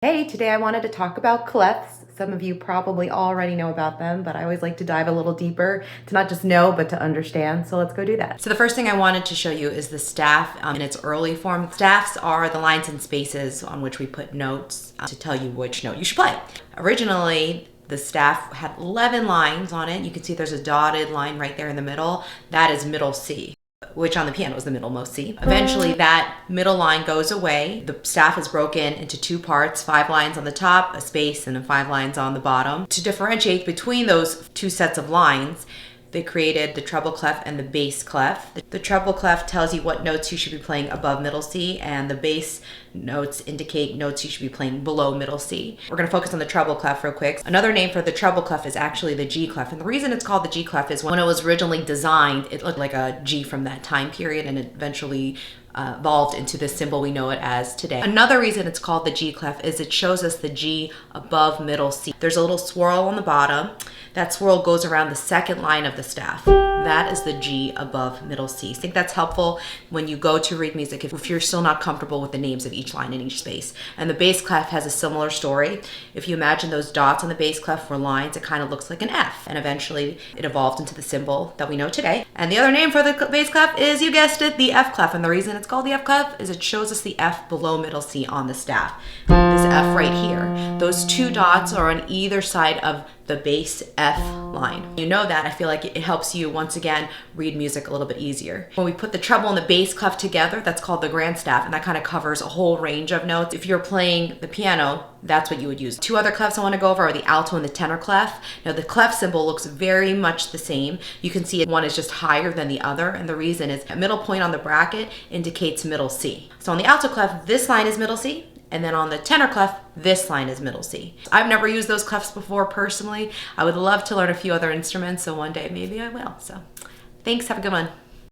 Hey, today I wanted to talk about clefs. Some of you probably already know about them, but I always like to dive a little deeper to not just know, but to understand. So let's go do that. So the first thing I wanted to show you is the staff in its early form. Staffs are the lines and spaces on which we put notes to tell you which note you should play. Originally, the staff had 11 lines on it. You can see there's a dotted line right there in the middle. That is middle C, which on the piano is the middlemost C. Eventually that middle line goes away. The staff is broken into two parts, 5 lines on the top, a space, and then 5 lines on the bottom. To differentiate between those two sets of lines, they created the treble clef and the bass clef. The treble clef tells you what notes you should be playing above middle C, and the bass notes indicate notes you should be playing below middle C. We're going to focus on the treble clef real quick. Another name for the treble clef is actually the G clef, and the reason it's called the G clef is when it was originally designed, it looked like a G from that time period, and it eventually evolved into the symbol we know it as today. Another reason it's called the G clef is it shows us the G above middle C. There's a little swirl on the bottom. That swirl goes around the second line of the staff. That is the G above middle C. I think that's helpful when you go to read music if you're still not comfortable with the names of each line in each space. And the bass clef has a similar story. If you imagine those dots on the bass clef were lines, it kind of looks like an F. And eventually it evolved into the symbol that we know today. And the other name for the bass clef is, you guessed it, the F clef. And the reason it's called the F clef is it shows us the F below middle C on the staff. This F right here. Those two dots are on either side of the bass F line. You know that, I feel like it helps you once again read music a little bit easier. When we put the treble and the bass clef together, that's called the grand staff, and that kind of covers a whole range of notes. If you're playing the piano, that's what you would use. Two other clefs I want to go over are the alto and the tenor clef. Now the clef symbol looks very mumuch the same. You can see one is just higher than the other, and the reason is a middle point on the bracket indicates middle C. So on the alto clef, this line is middle C, and then on the tenor clef, this line is middle C. I've never used those clefs before personally. I would love to learn a few other instruments, so one day maybe I will. So thanks, have a good one.